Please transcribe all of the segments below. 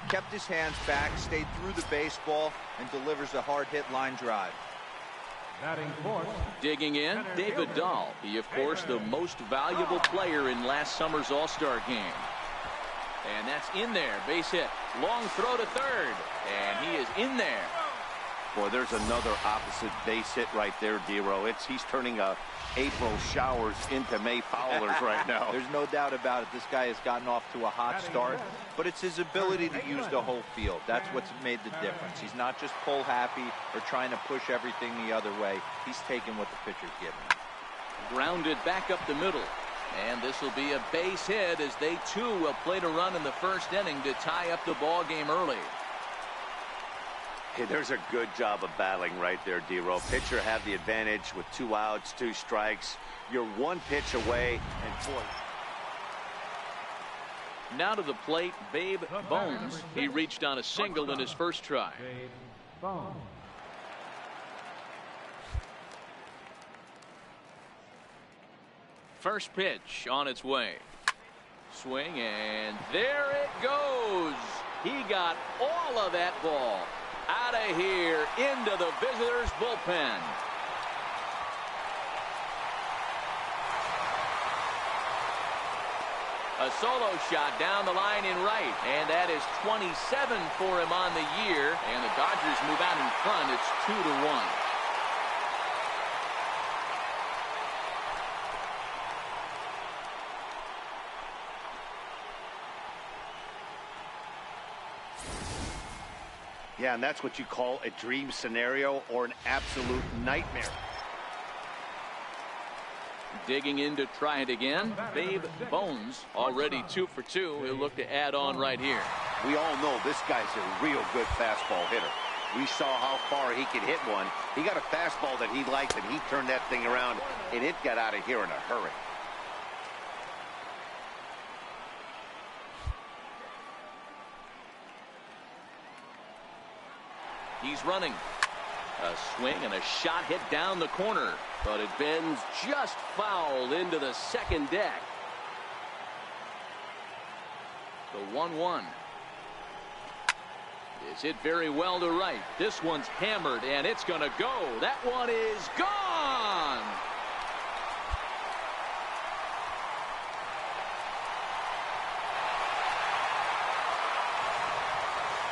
kept his hands back, stayed through the baseball, and delivers a hard-hit line drive. Digging in, David Dahl. He, of course, the most valuable player in last summer's All-Star game. And that's in there. Base hit. Long throw to third. And he is in there. Boy, there's another opposite base hit right there, Dero. He's turning April showers into May Fowlers right now. There's no doubt about it. This guy has gotten off to a hot start, but it's his ability to use the whole field. That's what's made the difference. He's not just pull happy or trying to push everything the other way. He's taking what the pitcher's giving him. Grounded back up the middle. And this will be a base hit as they too will play to run in the first inning to tie up the ball game early. Hey, there's a good job of battling right there, Dero. Pitcher have the advantage with 2 outs, 2 strikes. You're 1 pitch away, and boy. Now to the plate, Babe Bones. He reached on a single in his first try. First pitch on its way. Swing, and there it goes. He got all of that ball out of here into the visitors' bullpen. A solo shot down the line in right, and that is 27 for him on the year, and the Dodgers move out in front. It's 2-1. Yeah, and that's what you call a dream scenario or an absolute nightmare. Digging in to try it again, Babe Bones, already 2 for 2. He'll look to add on right here. We all know this guy's a real good fastball hitter. We saw how far he could hit one. He got a fastball that he liked, and he turned that thing around, and it got out of here in a hurry. He's running. A swing and a shot hit down the corner, but it bends just foul into the second deck. The 1-1 is hit very well to right. This one's hammered, and it's going to go. That one is gone.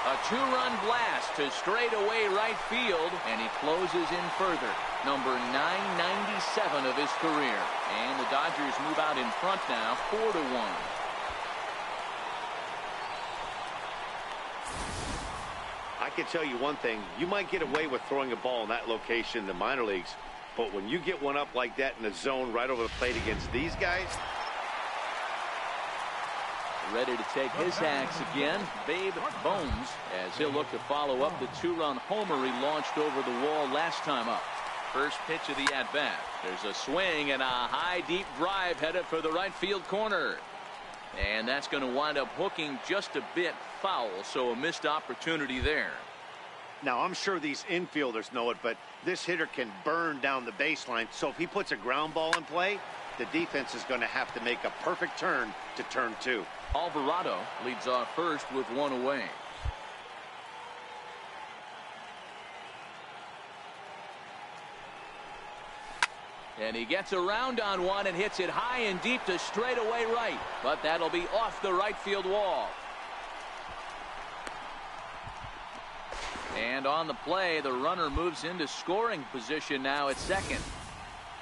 A 2-run blast to straightaway right field, and he closes in further. Number 997 of his career. And the Dodgers move out in front now, 4-1. I can tell you one thing. You might get away with throwing a ball in that location in the minor leagues, but when you get one up like that in the zone right over the plate against these guys. Ready to take his axe again, Babe Bones, as he'll look to follow up the 2-run homer he launched over the wall last time up. First pitch of the at-bat. There's a swing and a high deep drive headed for the right field corner. And that's going to wind up hooking just a bit foul, so a missed opportunity there. Now, I'm sure these infielders know it, but this hitter can burn down the baseline, so if he puts a ground ball in play, the defense is going to have to make a perfect turn to turn 2. Alvarado leads off first with 1 away. And he gets around on one and hits it high and deep to straightaway right. But that'll be off the right field wall. And on the play, the runner moves into scoring position now at second.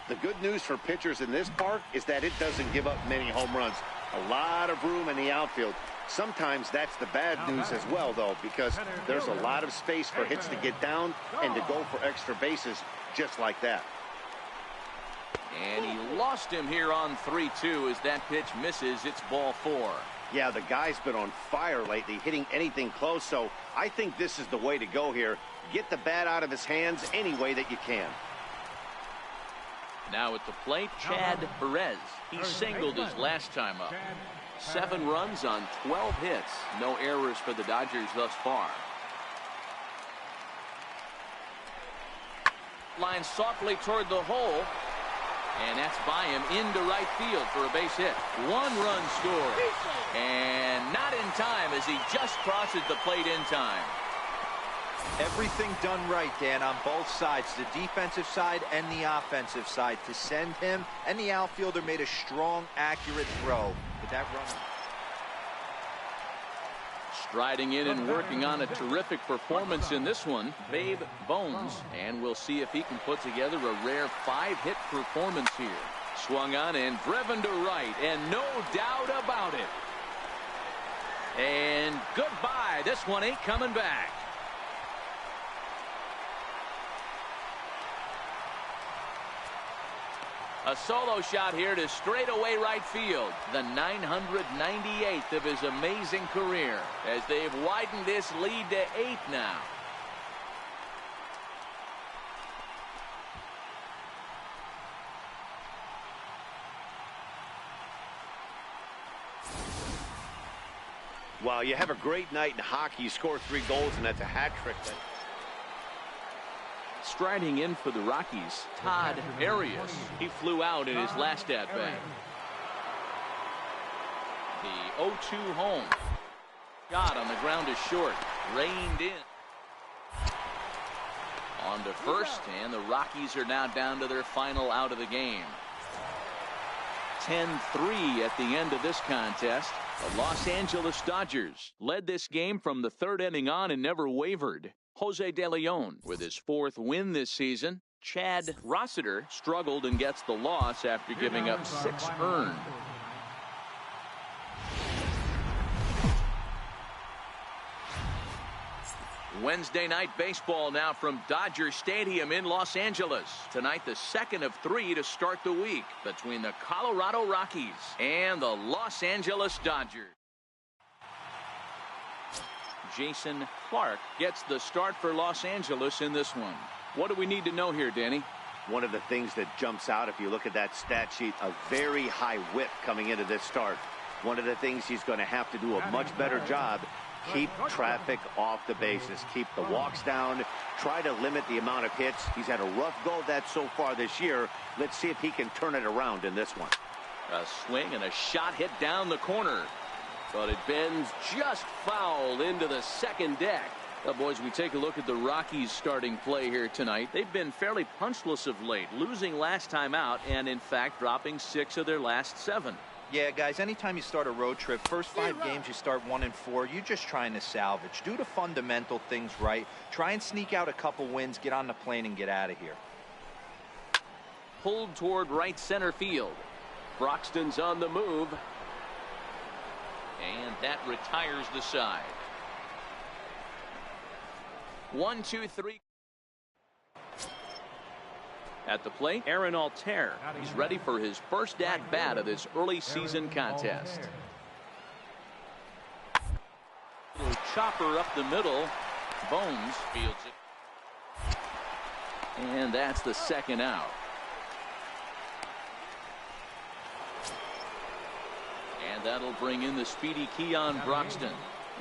The good news for pitchers in this park is that it doesn't give up many home runs. A lot of room in the outfield. Sometimes that's the bad news as well, though, because there's a lot of space for hits to get down and to go for extra bases just like that. And he lost him here on 3-2 as that pitch misses. It's ball 4. Yeah, the guy's been on fire lately, hitting anything close, so I think this is the way to go here. Get the bat out of his hands any way that you can. Now at the plate, Chad Perez. He singled his last time up. 7 runs on 12 hits. No errors for the Dodgers thus far. Line softly toward the hole. And that's by him into right field for a base hit. 1-run score. And not in time as he just crosses the plate in time. Everything done right, Dan, on both sides, the defensive side and the offensive side, to send him, and the outfielder made a strong, accurate throw. But that run... Striding in and working on a terrific performance in this one, Babe Bones, and we'll see if he can put together a rare 5-hit performance here. Swung on and driven to right, and no doubt about it. And goodbye. This one ain't coming back. A solo shot here to straightaway right field. The 998th of his amazing career as they've widened this lead to 8 now. Well, you have a great night in hockey. You score 3 goals, and that's a hat trick. Striding in for the Rockies, Todd Arias. He flew out in his last at-bat. The 0-2 home. Shot on the ground is short. Reined in. On to first, and the Rockies are now down to their final out of the game. 10-3 at the end of this contest. The Los Angeles Dodgers led this game from the 3rd inning on and never wavered. Jose De Leon with his 4th win this season. Chad Rossiter struggled and gets the loss after giving up 6 earned. Wednesday night baseball now from Dodger Stadium in Los Angeles. Tonight, the 2nd of 3 to start the week between the Colorado Rockies and the Los Angeles Dodgers. Jason Clark gets the start for Los Angeles in this one. What do we need to know here, Danny? One of the things that jumps out if you look at that stat sheet, a very high whip coming into this start. One of the things he's going to have to do a much better job, keep traffic off the bases, keep the walks down, try to limit the amount of hits. He's had a rough go of that so far this year. Let's see if he can turn it around in this one. A swing and a shot hit down the corner. But it bends just foul into the second deck. Well, boys, we take a look at the Rockies starting play here tonight. They've been fairly punchless of late, losing last time out and, in fact, dropping 6 of their last 7. Yeah, guys, anytime you start a road trip, first 5 games you start 1-4, you're just trying to salvage. Do the fundamental things right. Try and sneak out a couple wins, get on the plane, and get out of here. Pulled toward right center field. Broxton's on the move. And that retires the side. 1-2-3. At the plate, Aaron Altair. He's ready for his first at-bat of this early season contest. Little chopper up the middle. Bones fields it. And that's the second out. And that'll bring in the speedy Keon Broxton.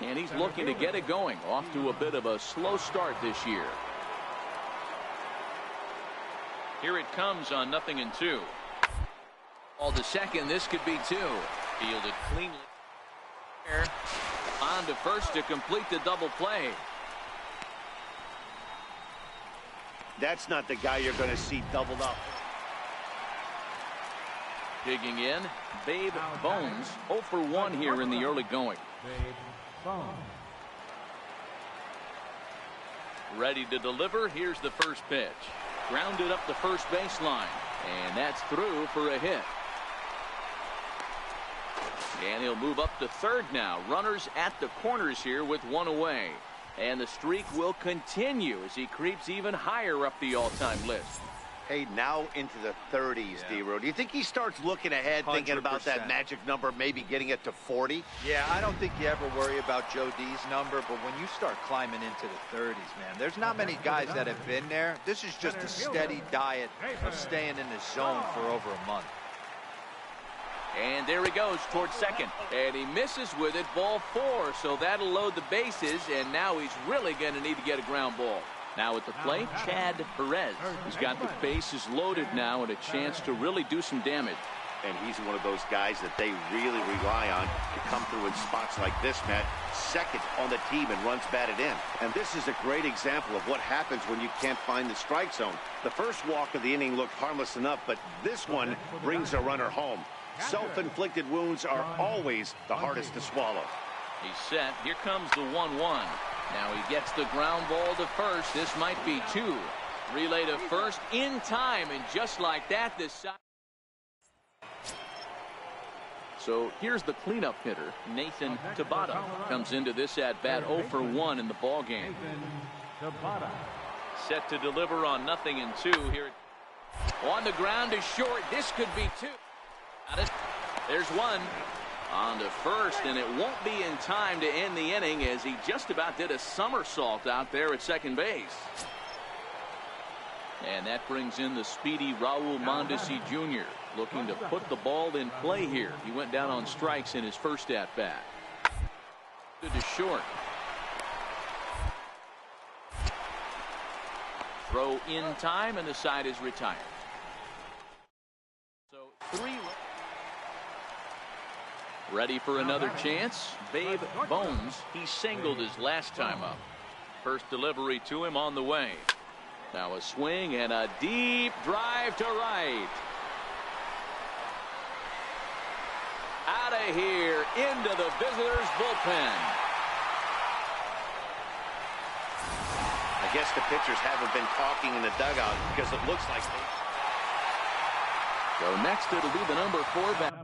And he's looking to get it going. Off to a bit of a slow start this year. Here it comes on 0-2. All to second. This could be 2. Fielded cleanly. On to first to complete the double play. That's not the guy you're going to see doubled up. Digging in, Babe Bones, 0 for 1 here in the early going. Ready to deliver. Here's the first pitch. Grounded up the first baseline. And that's through for a hit. And he'll move up to third now. Runners at the corners here with 1 away. And the streak will continue as he creeps even higher up the all-time list. Hey, now into the 30s, D-Row. Do you think he starts looking ahead, 100%. Thinking about that magic number, maybe getting it to 40? Yeah, I don't think you ever worry about Joe D's number, but when you start climbing into the 30s, man, there's not many guys that have been there. This is just a steady diet of staying in the zone for over a month. And there he goes towards second. And he misses with it, ball 4. So that'll load the bases, and now he's really going to need to get a ground ball. Now at the plate, Chad Perez. He's got the bases loaded now and a chance to really do some damage. And he's one of those guys that they really rely on to come through in spots like this, Matt. Second on the team and runs batted in. And this is a great example of what happens when you can't find the strike zone. The first walk of the inning looked harmless enough, but this one brings a runner home. Self-inflicted wounds are always the hardest to swallow. He's set. Here comes the 1-1. Now he gets the ground ball to first. This might be two. Relay to first in time, and just like that, this side. So here's the cleanup hitter, Nathan Tabata. Comes into this at-bat 0 for 1 in the ballgame. Set to deliver on 0-2 here. On the ground is short. This could be two. Got it. There's one. On to first, and it won't be in time to end the inning as he just about did a somersault out there at second base. And that brings in the speedy Raul Mondesi Jr. looking to put the ball in play here. He went down on strikes in his first at-bat. Good to short. Throw in time, and the side is retired. So 3. Ready for another chance. Babe Bones. He singled his last time up. First delivery to him on the way. Now a swing and a deep drive to right. Out of here into the visitors' bullpen. I guess the pitchers haven't been talking in the dugout because it looks like they... So next it'll be the number 4 batter.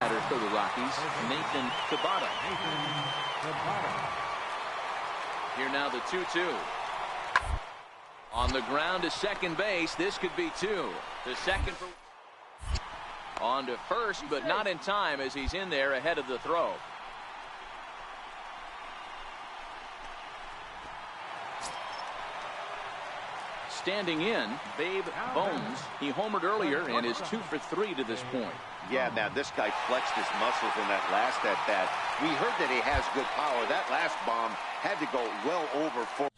For the Rockies, Nathan Tabata. Here now the 2-2. On the ground to second base. This could be two. The second for on to first, but not in time as he's in there ahead of the throw. Standing in, Babe Bones. He homered earlier and is 2 for 3 to this point. Yeah, man, this guy flexed his muscles in that last at-bat. We heard that he has good power. That last bomb had to go well over 4.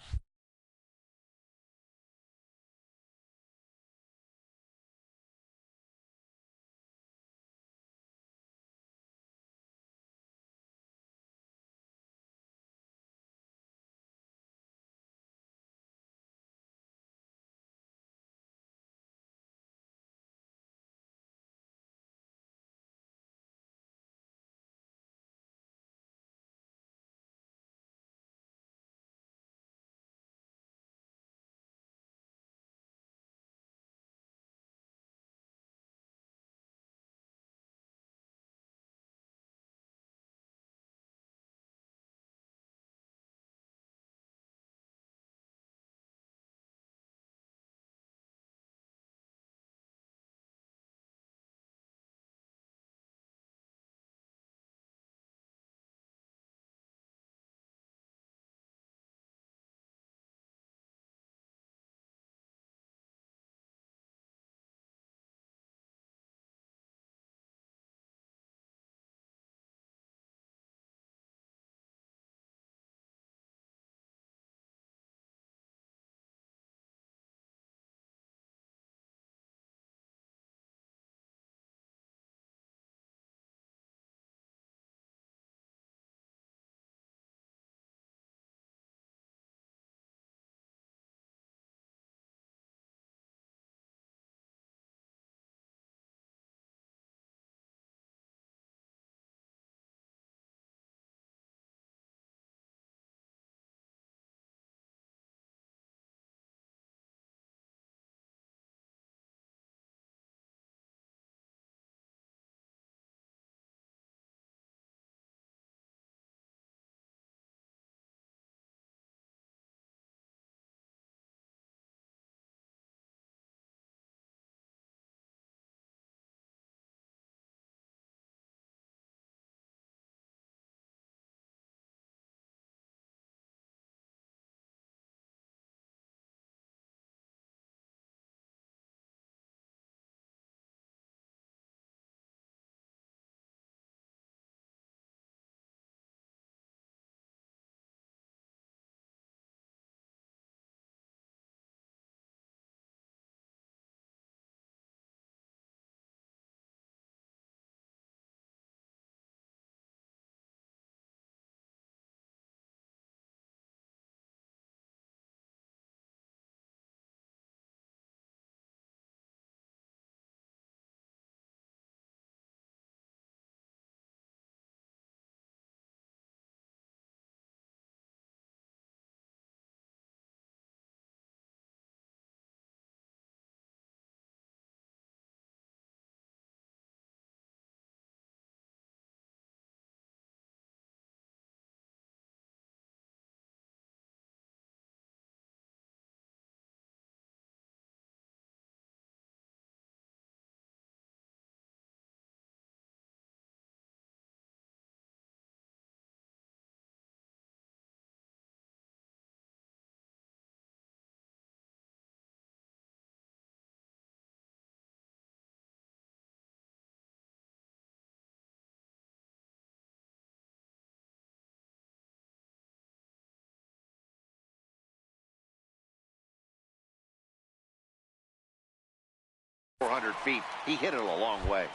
Feet. He hit it a long way.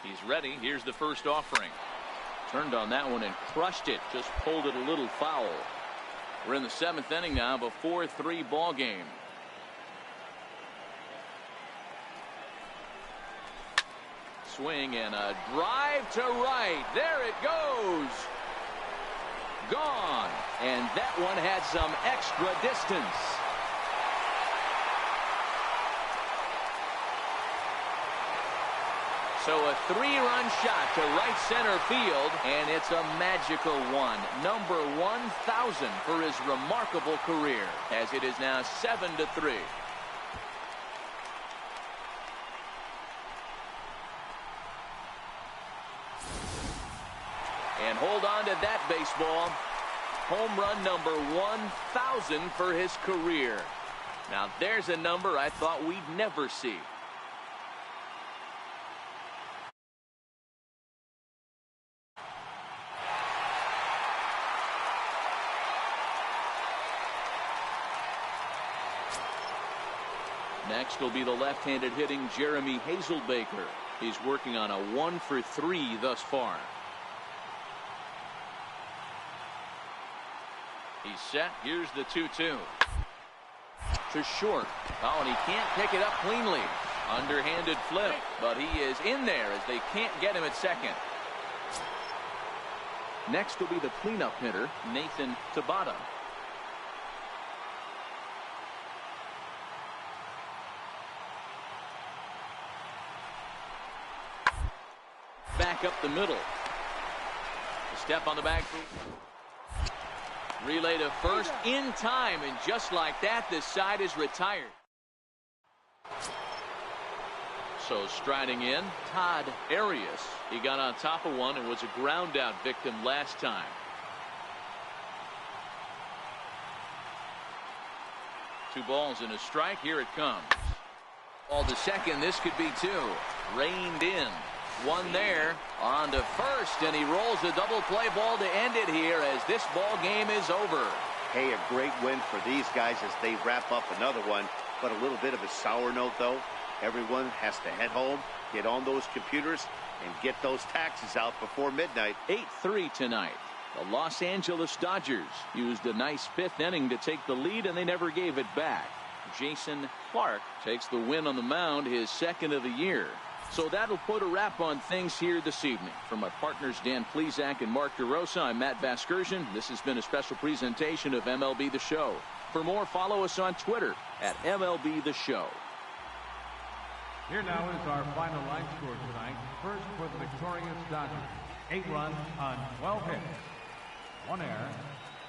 He's ready. Here's the first offering. Turned on that one and crushed it. Just pulled it a little foul. We're in the 7th inning now of a 4-3 ball game. Swing and a drive to right. There it goes. Gone. And that one had some extra distance. So a 3-run shot to right center field, and it's a magical one. Number 1,000 for his remarkable career, as it is now 7-3. And hold on to that baseball. Home run number 1,000 for his career. Now there's a number I thought we'd never see. Next will be the left-handed hitting Jeremy Hazelbaker. He's working on a 1-for-3 thus far. He's set. Here's the 2-2. To short. Oh, and he can't pick it up cleanly. Underhanded flip, but he is in there as they can't get him at second. Next will be the cleanup hitter, Nathan Tabata. Back up the middle. A step on the back. Relay to first in time, and just like that, this side is retired. So striding in, Todd Arias. He got on top of one and was a ground out victim last time. Two balls and a strike. Here it comes. Ball to second. This could be two. Reined in. One there, on to first, and he rolls a double play ball to end it here as this ball game is over. Hey, a great win for these guys as they wrap up another one, but a little bit of a sour note, though. Everyone has to head home, get on those computers, and get those taxes out before midnight. 8-3 tonight. The Los Angeles Dodgers used a nice fifth inning to take the lead, and they never gave it back. Jason Clark takes the win on the mound, his second of the year. So that'll put a wrap on things here this evening. For my partners Dan Plesac and Mark DeRosa, I'm Matt Vasgersian. This has been a special presentation of MLB The Show. For more, follow us on Twitter at MLB The Show. Here now is our final line score tonight. First for the victorious Dodgers. 8 runs on 12 hits, 1 error,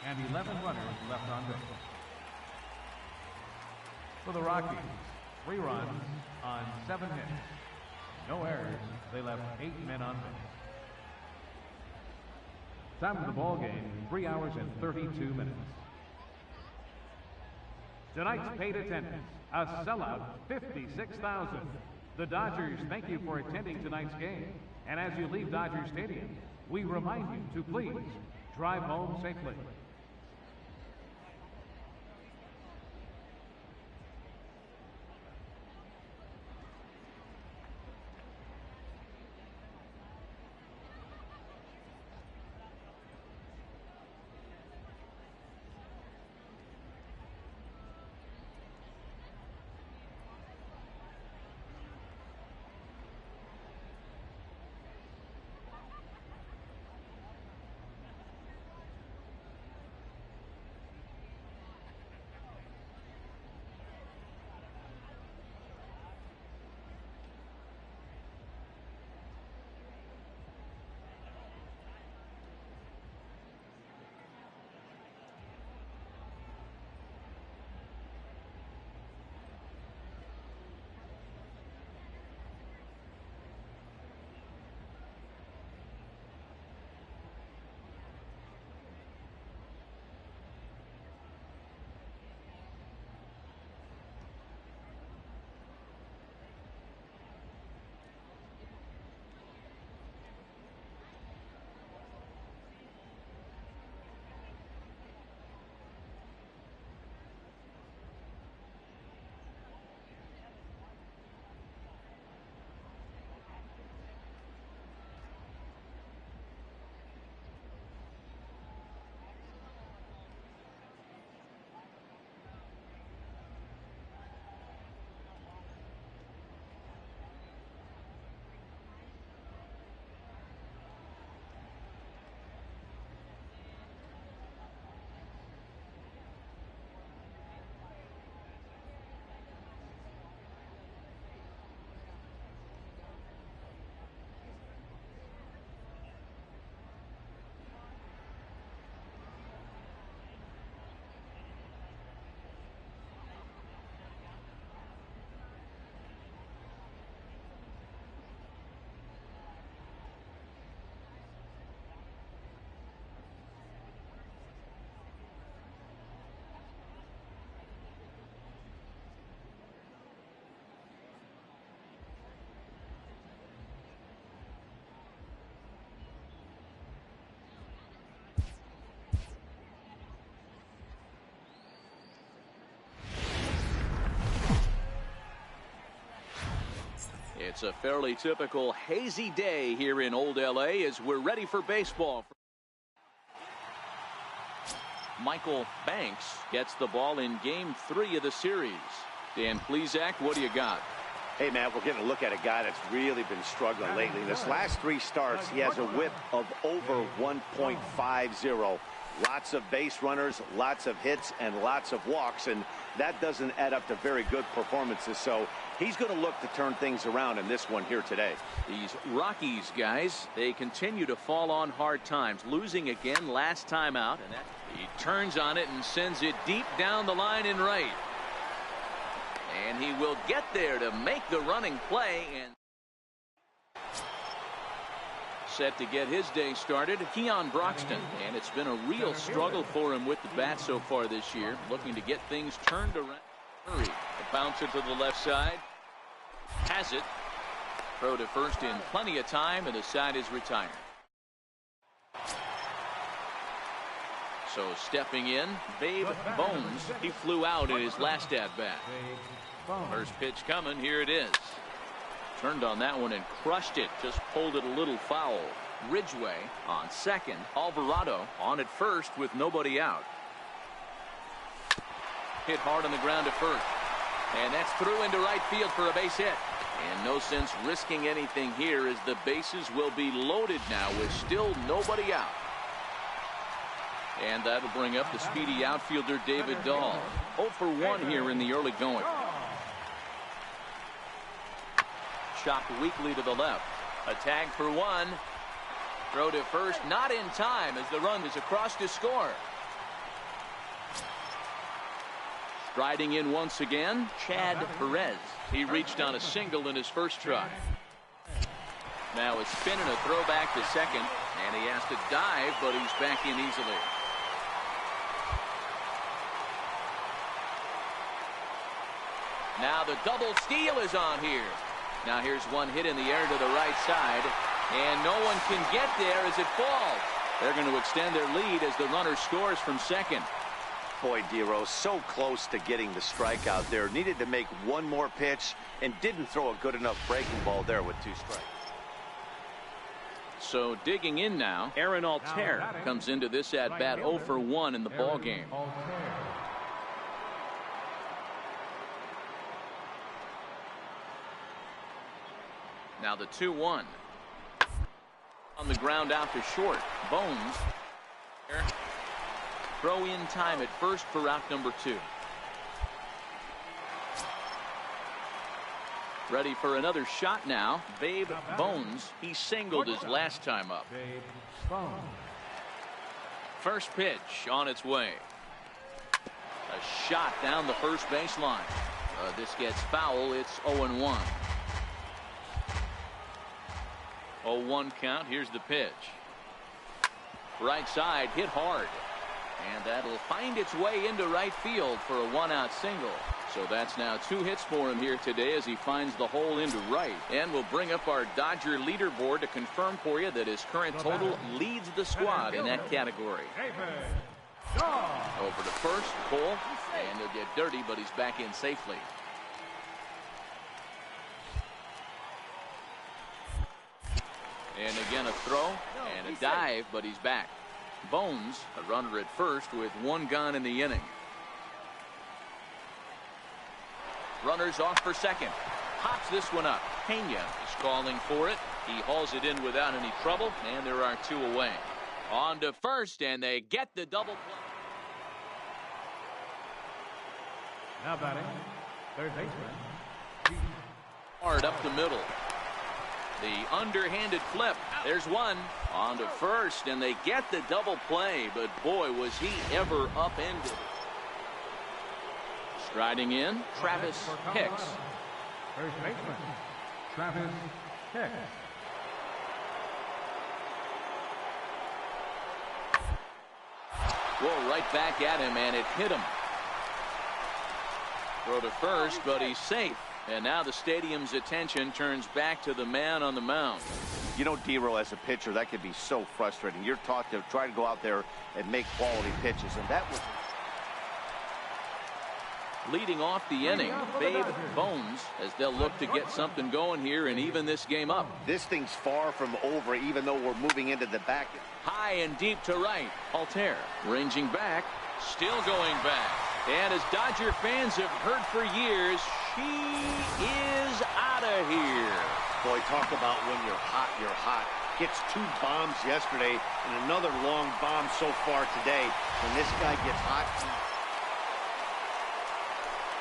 and 11 runners left on base. For the Rockies, 3 runs on 7 hits. No errors. They left 8 men on base. Time of the ball game, 3 hours and 32 minutes. Tonight's paid attendance, a sellout, 56,000. The Dodgers thank you for attending tonight's game. And as you leave Dodger Stadium, we remind you to please drive home safely. It's a fairly typical hazy day here in Old LA as we're ready for baseball. Michael Banks gets the ball in Game 3 of the series. Dan Plesac, what do you got? Hey, Matt, we're getting a look at a guy that's really been struggling lately. In his last 3 starts, he has a whip of over 1.50. Lots of base runners, lots of hits, and lots of walks, and that doesn't add up to very good performances. So he's going to look to turn things around in this one here today. These Rockies guys, they continue to fall on hard times, losing again last time out, and he turns on it and sends it deep down the line in right. And he will get there to make the running play, and set to get his day started, Keon Broxton, and it's been a real struggle for him with the bat so far this year, looking to get things turned around. Hurry, a bouncer to the left side, has it, throw to first in plenty of time, and the side is retired. So stepping in, Babe Bones. He flew out in his last at bat. First pitch coming, here it is. Turned on that one and crushed it. Just pulled it a little foul. Ridgway on second. Alvarado on at first with nobody out. Hit hard on the ground to first. And that's through into right field for a base hit. And no sense risking anything here as the bases will be loaded now with still nobody out. And that'll bring up the speedy outfielder David Dahl. 0 for 1 here in the early going. Chopped weakly to the left. A tag for 1. Throw to first, not in time as the run is across to score. Striding in once again, Chad Perez. He reached on a single in his first try. Now a spin and a throw back to second, and he has to dive, but he's back in easily. Now the double steal is on here. Now here's one hit in the air to the right side, and no one can get there as it falls. They're going to extend their lead as the runner scores from second. Boy, Dero, so close to getting the strikeout there. Needed to make one more pitch and didn't throw a good enough breaking ball there with 2 strikes. So digging in now, Aaron Altair comes into this at bat 0 for 1 in the ball game. Now the 2-1 on the ground out to short. Bones. Throw in time at first for out number 2. Ready for another shot now. Babe Bones. He singled his last time up. First pitch on its way. A shot down the first baseline. This gets foul. It's 0-1. 0-1 count. Here's the pitch. Right side hit hard. And that'll find its way into right field for a 1-out single. So that's now 2 hits for him here today as he finds the hole into right. And we'll bring up our Dodger leaderboard to confirm for you that his current total leads the squad in that category. Over to first, Cole. And he'll get dirty, but he's back in safely. And again a throw and a dive, but he's back. Bones, a runner at first with 1 gone in the inning. Runners off for second. Hops this one up. Pena is calling for it. He hauls it in without any trouble, and there are 2 away. On to first, and they get the double play. Now batting, third baseman. Hard up the middle. The underhanded flip. There's one. On to first, and they get the double play, but boy, was he ever upended. Striding in, Travis Hicks. First baseman, Travis Hicks. Whoa, right back at him, and it hit him. Throw to first, but he's safe. And now the stadium's attention turns back to the man on the mound. You know, Dero, as a pitcher, that could be so frustrating. You're taught to try to go out there and make quality pitches, and that was... leading off the inning, Babe Bones, as they'll look to get something going here and even this game up. This thing's far from over, even though we're moving into the back. High and deep to right. Altair ranging back, still going back. And as Dodger fans have heard for years, she is out of here. Boy, talk about when you're hot, you're hot. Gets 2 bombs yesterday and another long bomb so far today. When this guy gets hot.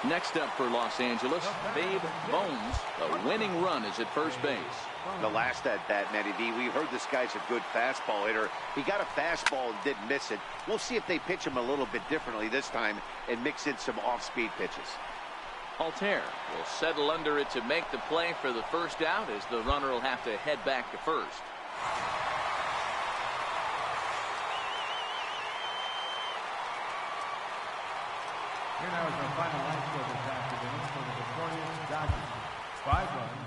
Next up for Los Angeles, Babe Bones. A winning run is at first base. The last at bat, Matty V, we heard this guy's a good fastball hitter. He got a fastball and didn't miss it. We'll see if they pitch him a little bit differently this time and mix in some off-speed pitches. Altair will settle under it to make the play for the first out, as the runner will have to head back to first. Here now is our final line score this afternoon for the victorious Dodgers. 5 runs